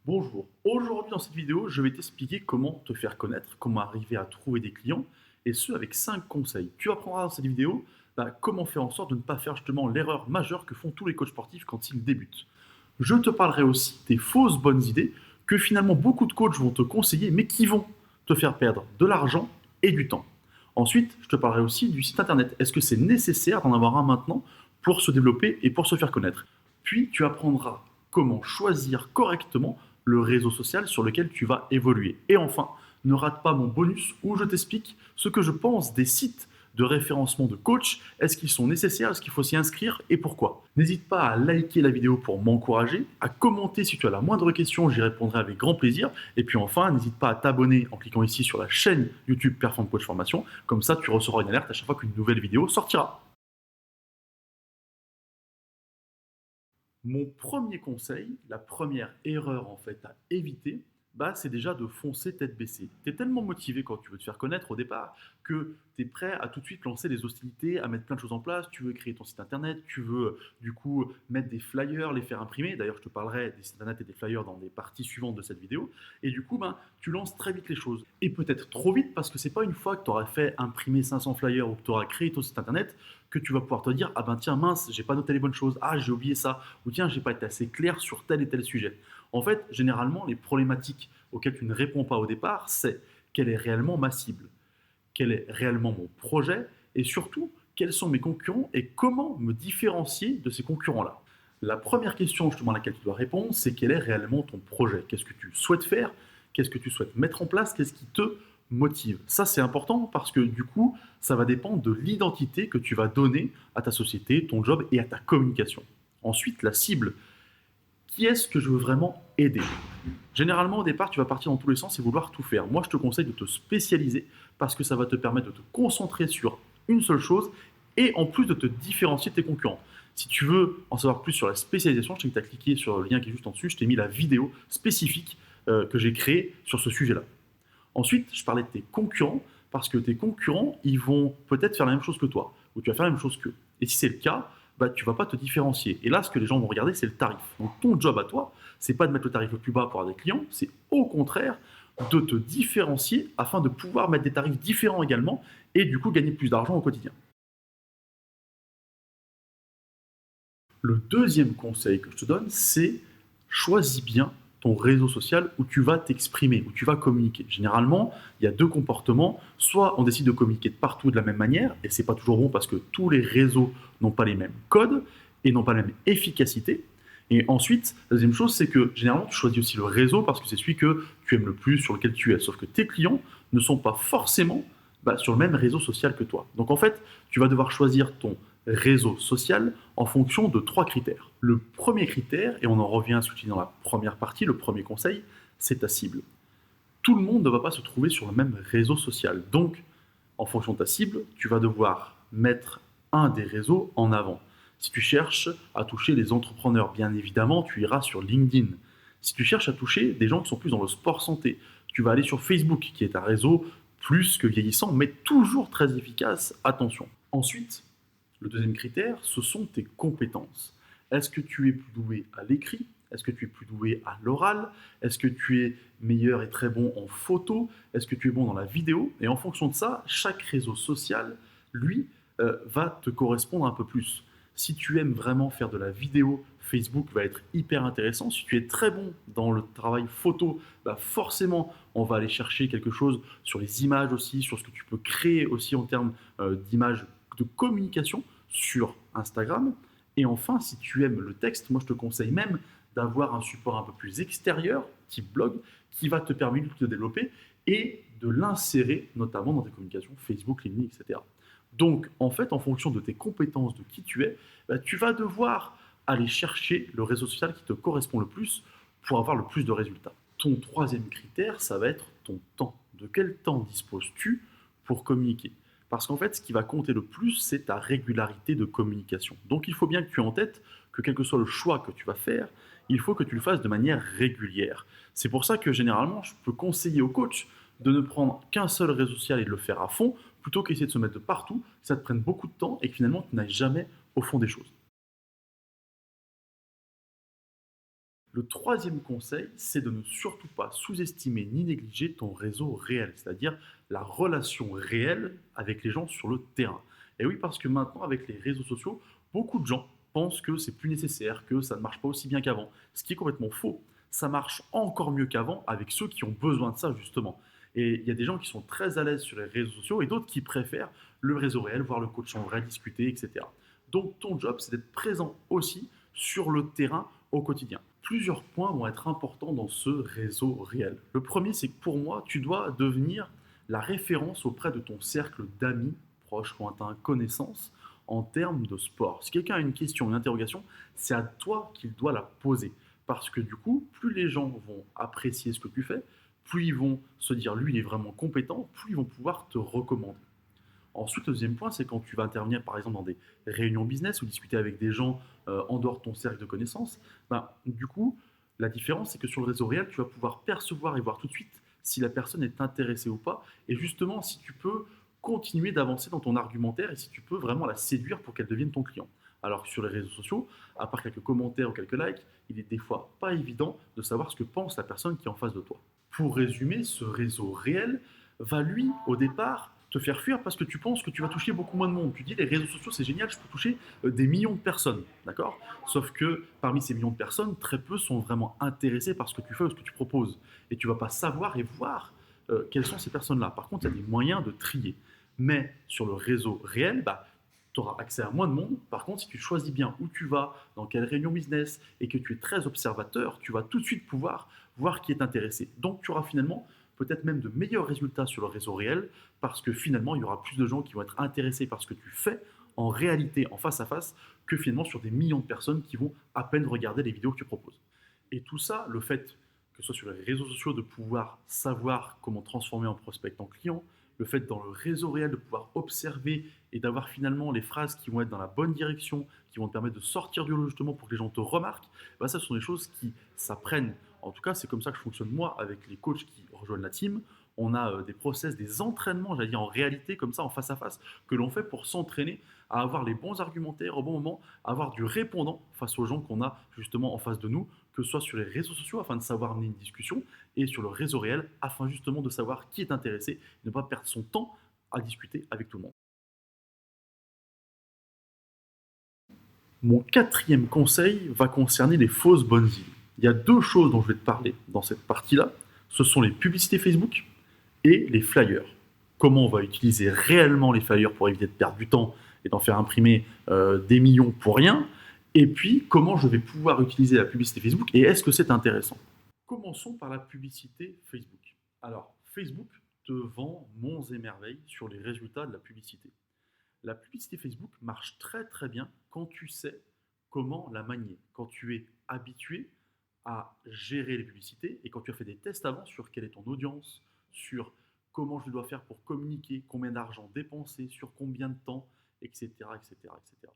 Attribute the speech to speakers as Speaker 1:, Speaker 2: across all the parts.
Speaker 1: Bonjour, aujourd'hui dans cette vidéo, je vais t'expliquer comment te faire connaître, comment arriver à trouver des clients, et ce avec 5 conseils. Tu apprendras dans cette vidéo comment faire en sorte de ne pas faire justement l'erreur majeure que font tous les coachs sportifs quand ils débutent. Je te parlerai aussi des fausses bonnes idées que finalement beaucoup de coachs vont te conseiller, mais qui vont te faire perdre de l'argent et du temps. Ensuite, je te parlerai aussi du site internet. Est-ce que c'est nécessaire d'en avoir un maintenant pour se développer et pour se faire connaître? Puis, tu apprendras comment choisir correctement le réseau social sur lequel tu vas évoluer. Et enfin, ne rate pas mon bonus où je t'explique ce que je pense des sites de référencement de coach. Est-ce qu'ils sont nécessaires? Est-ce qu'il faut s'y inscrire? Et pourquoi? N'hésite pas à liker la vidéo pour m'encourager, à commenter si tu as la moindre question, j'y répondrai avec grand plaisir. Et puis enfin, n'hésite pas à t'abonner en cliquant ici sur la chaîne YouTube Perform Coach Formation. Comme ça, tu recevras une alerte à chaque fois qu'une nouvelle vidéo sortira. Mon premier conseil, la première erreur en fait à éviter, c'est déjà de foncer tête baissée. Tu es tellement motivé quand tu veux te faire connaître au départ que tu es prêt à tout de suite lancer les hostilités, à mettre plein de choses en place. Tu veux créer ton site internet, tu veux du coup mettre des flyers, les faire imprimer. D'ailleurs, je te parlerai des sites internet et des flyers dans les parties suivantes de cette vidéo. Et du coup, tu lances très vite les choses. Et peut-être trop vite parce que c'est pas une fois que tu auras fait imprimer 500 flyers ou que tu auras créé ton site internet que tu vas pouvoir te dire ah ben tiens mince j'ai pas noté les bonnes choses, ah j'ai oublié ça, ou tiens j'ai pas été assez clair sur tel et tel sujet. En fait généralement les problématiques auxquelles tu ne réponds pas au départ c'est quelle est réellement ma cible, quel est réellement mon projet et surtout quels sont mes concurrents et comment me différencier de ces concurrents là. La première question justement à laquelle tu dois répondre c'est quel est réellement ton projet, qu'est-ce que tu souhaites faire, qu'est-ce que tu souhaites mettre en place, qu'est-ce qui te motive. Ça, c'est important parce que du coup, ça va dépendre de l'identité que tu vas donner à ta société, ton job et à ta communication. Ensuite, la cible. Qui est-ce que je veux vraiment aider? Généralement, au départ, tu vas partir dans tous les sens et vouloir tout faire. Moi, je te conseille de te spécialiser parce que ça va te permettre de te concentrer sur une seule chose et en plus de te différencier de tes concurrents. Si tu veux en savoir plus sur la spécialisation, je t'invite à cliquer sur le lien qui est juste en dessus. Je t'ai mis la vidéo spécifique que j'ai créée sur ce sujet-là. Ensuite, je parlais de tes concurrents, parce que tes concurrents, ils vont peut-être faire la même chose que toi, ou tu vas faire la même chose qu'eux. Et si c'est le cas, tu ne vas pas te différencier. Et là, ce que les gens vont regarder, c'est le tarif. Donc ton job à toi, c'est pas de mettre le tarif le plus bas pour avoir des clients, c'est au contraire de te différencier afin de pouvoir mettre des tarifs différents également et du coup gagner plus d'argent au quotidien. Le deuxième conseil que je te donne, c'est choisis bien ton réseau social où tu vas t'exprimer, où tu vas communiquer. Généralement, il y a deux comportements. Soit on décide de communiquer de partout de la même manière, et c'est pas toujours bon parce que tous les réseaux n'ont pas les mêmes codes et n'ont pas la même efficacité. Et ensuite, la deuxième chose, c'est que généralement, tu choisis aussi le réseau parce que c'est celui que tu aimes le plus, sur lequel tu es. Sauf que tes clients ne sont pas forcément sur le même réseau social que toi. Donc en fait, tu vas devoir choisir ton réseau social en fonction de trois critères. Le premier critère, et on en revient à ce que tu dis dans la première partie, le premier conseil, c'est ta cible. Tout le monde ne va pas se trouver sur le même réseau social. Donc, en fonction de ta cible, tu vas devoir mettre un des réseaux en avant. Si tu cherches à toucher les entrepreneurs, bien évidemment, tu iras sur LinkedIn. Si tu cherches à toucher des gens qui sont plus dans le sport santé, tu vas aller sur Facebook, qui est un réseau plus que vieillissant, mais toujours très efficace. Attention. Ensuite, le deuxième critère, ce sont tes compétences. Est-ce que tu es plus doué à l'écrit? Est-ce que tu es plus doué à l'oral? Est-ce que tu es meilleur et très bon en photo? Est-ce que tu es bon dans la vidéo? Et en fonction de ça, chaque réseau social, lui, va te correspondre un peu plus. Si tu aimes vraiment faire de la vidéo, Facebook va être hyper intéressant. Si tu es très bon dans le travail photo, forcément, on va aller chercher quelque chose sur les images aussi, sur ce que tu peux créer aussi en termes d'images de communication sur Instagram. Et enfin, si tu aimes le texte, moi je te conseille même d'avoir un support un peu plus extérieur, type blog, qui va te permettre de te développer et de l'insérer notamment dans tes communications Facebook, LinkedIn, etc. Donc, en fait, en fonction de tes compétences, de qui tu es, tu vas devoir aller chercher le réseau social qui te correspond le plus pour avoir le plus de résultats. Ton troisième critère, ça va être ton temps. De quel temps disposes-tu pour communiquer? Parce qu'en fait, ce qui va compter le plus, c'est ta régularité de communication. Donc, il faut bien que tu aies en tête que quel que soit le choix que tu vas faire, il faut que tu le fasses de manière régulière. C'est pour ça que généralement, je peux conseiller au coach de ne prendre qu'un seul réseau social et de le faire à fond, plutôt qu'essayer de se mettre de partout, que ça te prenne beaucoup de temps et que finalement, tu n'ailles jamais au fond des choses. Le troisième conseil, c'est de ne surtout pas sous-estimer ni négliger ton réseau réel, c'est-à-dire la relation réelle avec les gens sur le terrain. Et oui, parce que maintenant, avec les réseaux sociaux, beaucoup de gens pensent que c'est plus nécessaire, que ça ne marche pas aussi bien qu'avant, ce qui est complètement faux. Ça marche encore mieux qu'avant avec ceux qui ont besoin de ça, justement. Et il y a des gens qui sont très à l'aise sur les réseaux sociaux et d'autres qui préfèrent le réseau réel, voir le coach en vrai, discuter, etc. Donc ton job, c'est d'être présent aussi sur le terrain au quotidien. Plusieurs points vont être importants dans ce réseau réel. Le premier, c'est que pour moi, tu dois devenir la référence auprès de ton cercle d'amis, proches, lointains, connaissances, en termes de sport. Si quelqu'un a une question, une interrogation, c'est à toi qu'il doit la poser. Parce que du coup, plus les gens vont apprécier ce que tu fais, plus ils vont se dire lui il est vraiment compétent, plus ils vont pouvoir te recommander. Ensuite, le deuxième point, c'est quand tu vas intervenir, par exemple, dans des réunions business ou discuter avec des gens en dehors de ton cercle de connaissances, ben, du coup, la différence, c'est que sur le réseau réel, tu vas pouvoir percevoir et voir tout de suite si la personne est intéressée ou pas, et justement, si tu peux continuer d'avancer dans ton argumentaire et si tu peux vraiment la séduire pour qu'elle devienne ton client. Alors que sur les réseaux sociaux, à part quelques commentaires ou quelques likes, il est des fois pas évident de savoir ce que pense la personne qui est en face de toi. Pour résumer, ce réseau réel va lui, au départ, te faire fuir parce que tu penses que tu vas toucher beaucoup moins de monde. Tu dis les réseaux sociaux c'est génial, je peux toucher des millions de personnes, d'accord? Sauf que parmi ces millions de personnes, très peu sont vraiment intéressés par ce que tu fais ou ce que tu proposes. Et tu vas pas savoir et voir quelles sont ces personnes-là. Par contre, il y a des moyens de trier. Mais sur le réseau réel, bah, tu auras accès à moins de monde. Par contre, si tu choisis bien où tu vas, dans quelle réunion business, et que tu es très observateur, tu vas tout de suite pouvoir voir qui est intéressé. Donc, tu auras finalement peut-être même de meilleurs résultats sur le réseau réel, parce que finalement, il y aura plus de gens qui vont être intéressés par ce que tu fais en réalité, en face à face, que finalement sur des millions de personnes qui vont à peine regarder les vidéos que tu proposes. Et tout ça, le fait que ce soit sur les réseaux sociaux de pouvoir savoir comment transformer en prospect en client, le fait dans le réseau réel de pouvoir observer et d'avoir finalement les phrases qui vont être dans la bonne direction, qui vont te permettre de sortir du lot justement pour que les gens te remarquent, bah ça ce sont des choses qui s'apprennent. En tout cas, c'est comme ça que je fonctionne moi avec les coachs qui rejoignent la team. On a des process, des entraînements, j'allais dire en réalité, comme ça, en face à face, que l'on fait pour s'entraîner à avoir les bons argumentaires au bon moment, à avoir du répondant face aux gens qu'on a justement en face de nous, que ce soit sur les réseaux sociaux afin de savoir mener une discussion et sur le réseau réel afin justement de savoir qui est intéressé, ne pas perdre son temps à discuter avec tout le monde. Mon quatrième conseil va concerner les fausses bonnes idées. Il y a deux choses dont je vais te parler dans cette partie-là. Ce sont les publicités Facebook et les flyers. Comment on va utiliser réellement les flyers pour éviter de perdre du temps et d'en faire imprimer des millions pour rien. Et puis, comment je vais pouvoir utiliser la publicité Facebook et est-ce que c'est intéressant? Commençons par la publicité Facebook. Alors, Facebook te vend monts et merveilles sur les résultats de la publicité. La publicité Facebook marche très très bien quand tu sais comment la manier, quand tu es habitué à gérer les publicités et quand tu as fait des tests avant sur quelle est ton audience, sur comment je dois faire pour communiquer, combien d'argent dépenser, sur combien de temps, etc., etc., etc.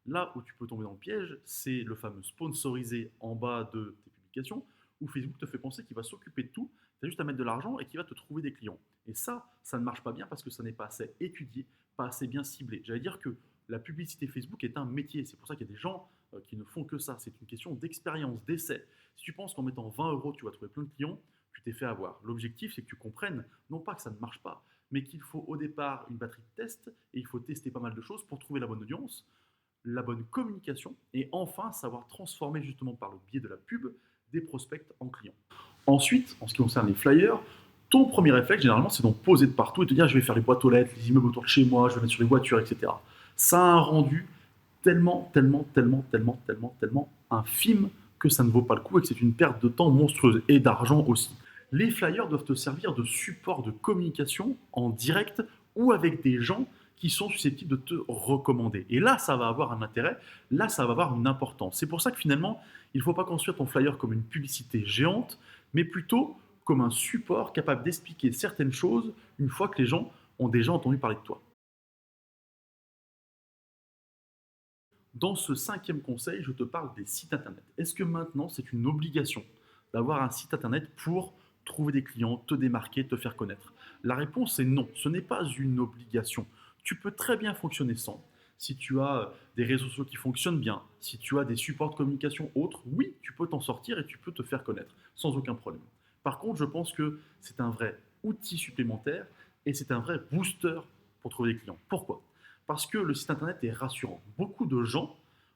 Speaker 1: Là où tu peux tomber dans le piège, c'est le fameux sponsorisé en bas de tes publications où Facebook te fait penser qu'il va s'occuper de tout, tu as juste à mettre de l'argent et qu'il va te trouver des clients. Et ça ne marche pas bien parce que ça n'est pas assez étudié, pas assez bien ciblé. J'allais dire que la publicité Facebook est un métier. C'est pour ça qu'il y a des gens qui ne font que ça. C'est une question d'expérience, d'essai. Si tu penses qu'en mettant 20 euros, tu vas trouver plein de clients, tu t'es fait avoir. L'objectif, c'est que tu comprennes, non pas que ça ne marche pas, mais qu'il faut au départ une batterie de tests et il faut tester pas mal de choses pour trouver la bonne audience, la bonne communication et enfin savoir transformer justement par le biais de la pub des prospects en clients. Ensuite, en ce qui concerne les flyers, ton premier réflexe, généralement, c'est d'en poser de partout et te dire je vais faire les boîtes aux lettres, les immeubles autour de chez moi, je vais mettre sur les voitures, etc. Ça a un rendu tellement infime que ça ne vaut pas le coup et que c'est une perte de temps monstrueuse et d'argent aussi. Les flyers doivent te servir de support de communication en direct ou avec des gens qui sont susceptibles de te recommander. Et là, ça va avoir un intérêt, là, ça va avoir une importance. C'est pour ça que finalement, il ne faut pas construire ton flyer comme une publicité géante, mais plutôt comme un support capable d'expliquer certaines choses une fois que les gens ont déjà entendu parler de toi. Dans ce cinquième conseil, je te parle des sites internet. Est-ce que maintenant c'est une obligation d'avoir un site internet pour trouver des clients, te démarquer, te faire connaître? La réponse est non, ce n'est pas une obligation. Tu peux très bien fonctionner sans. si tu as des réseaux sociaux qui fonctionnent bien, si tu as des supports de communication autres, oui, tu peux t'en sortir et tu peux te faire connaître sans aucun problème. Par contre, je pense que c'est un vrai outil supplémentaire et c'est un vrai booster pour trouver des clients. Pourquoi? Parce que le site internet est rassurant. Beaucoup de gens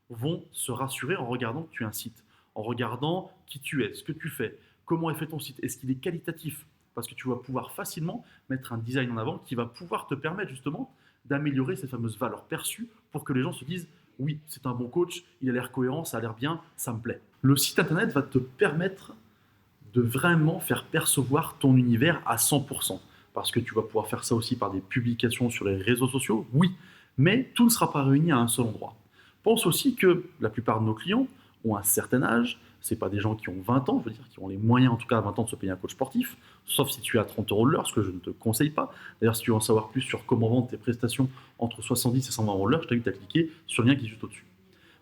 Speaker 1: vont se rassurer en regardant que tu as un site, en regardant qui tu es, ce que tu fais, comment est fait ton site, est-ce qu'il est qualitatif? Parce que tu vas pouvoir facilement mettre un design en avant qui va pouvoir te permettre justement d'améliorer cette fameuse valeur perçue pour que les gens se disent oui, c'est un bon coach, il a l'air cohérent, ça a l'air bien, ça me plaît. Le site internet va te permettre de vraiment faire percevoir ton univers à 100%. Parce que tu vas pouvoir faire ça aussi par des publications sur les réseaux sociaux, oui, mais tout ne sera pas réuni à un seul endroit. Pense aussi que la plupart de nos clients ont un certain âge, ce pas des gens qui ont 20 ans, je veux dire, qui ont les moyens en tout cas à 20 ans de se payer un coach sportif, sauf si tu as 30 euros de l'heure, ce que je ne te conseille pas. D'ailleurs, si tu veux en savoir plus sur comment vendre tes prestations entre 70 et 120 euros de l'heure, je t'invite à cliquer sur le lien qui est juste au-dessus.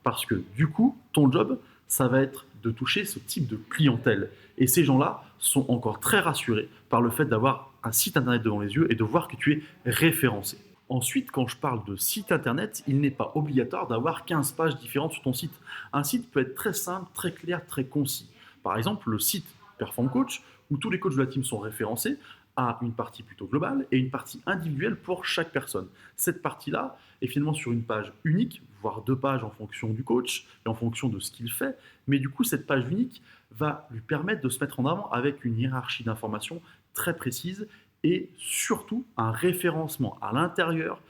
Speaker 1: Parce que du coup, ton job, ça va être de toucher ce type de clientèle. Et ces gens-là sont encore très rassurés par le fait d'avoir un site internet devant les yeux et de voir que tu es référencé. Ensuite, quand je parle de site internet, il n'est pas obligatoire d'avoir 15 pages différentes sur ton site. Un site peut être très simple, très clair, très concis. Par exemple, le site Perform Coach, où tous les coachs de la team sont référencés, a une partie plutôt globale et une partie individuelle pour chaque personne. Cette partie-là est finalement sur une page unique, voire 2 pages en fonction du coach et en fonction de ce qu'il fait. Mais du coup, cette page unique va lui permettre de se mettre en avant avec une hiérarchie d'informations très précise et surtout un référencement à l'intérieur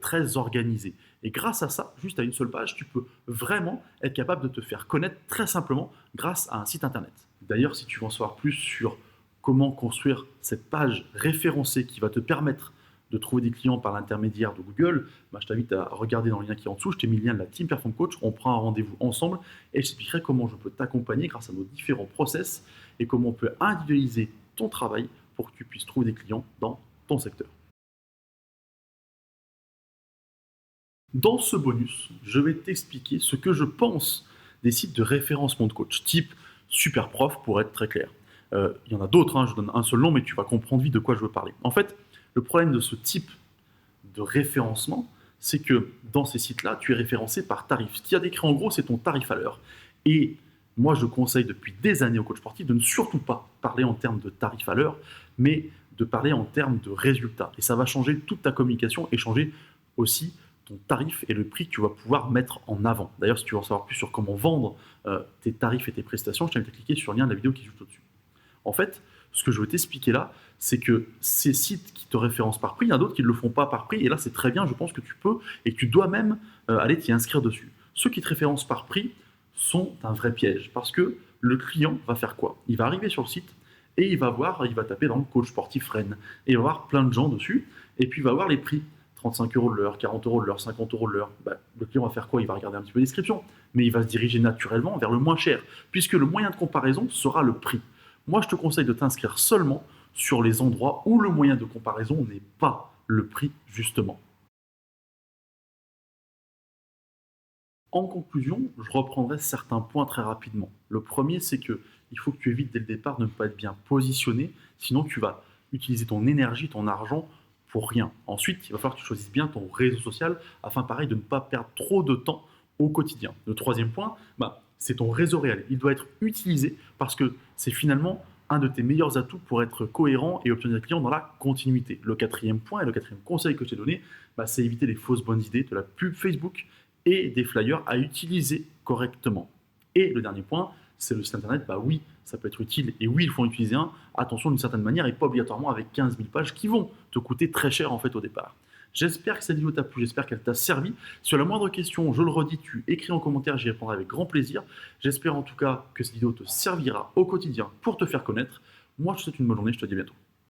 Speaker 1: très organisé. Et grâce à ça, juste à une seule page, tu peux vraiment être capable de te faire connaître très simplement grâce à un site internet. D'ailleurs, si tu veux en savoir plus sur comment construire cette page référencée qui va te permettre de trouver des clients par l'intermédiaire de Google, je t'invite à regarder dans le lien qui est en dessous. Je t'ai mis le lien de la Team Perform Coach. On prend un rendez-vous ensemble et je t'expliquerai comment je peux t'accompagner grâce à nos différents process et comment on peut individualiser ton travail pour que tu puisses trouver des clients dans ton secteur. Dans ce bonus, je vais t'expliquer ce que je pense des sites de référencement de coach, type Superprof pour être très clair. Il y en a d'autres, je donne un seul nom, mais tu vas comprendre vite de quoi je veux parler. En fait, le problème de ce type de référencement, c'est que dans ces sites-là, tu es référencé par tarif. Ce qu'il y a décrit en gros, c'est ton tarif à l'heure. Et moi, je conseille depuis des années aux coachs sportifs de ne surtout pas parler en termes de tarif à l'heure, mais de parler en termes de résultats. Et ça va changer toute ta communication et changer aussi ton tarif et le prix que tu vas pouvoir mettre en avant. D'ailleurs, si tu veux en savoir plus sur comment vendre tes tarifs et tes prestations, je t'invite à cliquer sur le lien de la vidéo qui est juste au-dessus. En fait, ce que je veux t'expliquer là, c'est que ces sites qui te référencent par prix, il y en a d'autres qui ne le font pas par prix, et là c'est très bien, je pense que tu peux, et que tu dois même aller t'y inscrire dessus. Ceux qui te référencent par prix sont un vrai piège, parce que le client va faire quoi? Il va arriver sur le site, et il va taper dans le coach sportif Rennes, et il va voir plein de gens dessus, et puis il va voir les prix. 35 euros de l'heure, 40 euros de l'heure, 50 euros de l'heure, le client va faire quoi? Il va regarder un petit peu la description, mais il va se diriger naturellement vers le moins cher, puisque le moyen de comparaison sera le prix. Moi, je te conseille de t'inscrire seulement sur les endroits où le moyen de comparaison n'est pas le prix, justement. En conclusion, je reprendrai certains points très rapidement. Le premier, c'est que il faut que tu évites dès le départ de ne pas être bien positionné, sinon tu vas utiliser ton énergie, ton argent pour rien. Ensuite, il va falloir que tu choisisses bien ton réseau social afin, pareil, de ne pas perdre trop de temps au quotidien. Le troisième point, c'est ton réseau réel. Il doit être utilisé parce que c'est finalement un de tes meilleurs atouts pour être cohérent et obtenir des clients dans la continuité. Le quatrième point et le quatrième conseil que je t'ai donné, c'est éviter les fausses bonnes idées de la pub Facebook et des flyers à utiliser correctement. Et le dernier point, c'est le site internet. Oui, ça peut être utile et oui, il faut en utiliser un. Attention, d'une certaine manière et pas obligatoirement avec 15 000 pages qui vont te coûter très cher en fait au départ. J'espère que cette vidéo t'a plu, j'espère qu'elle t'a servi. Sur la moindre question, je le redis, tu écris en commentaire, j'y répondrai avec grand plaisir. J'espère en tout cas que cette vidéo te servira au quotidien pour te faire connaître. Moi, je te souhaite une bonne journée, je te dis à bientôt.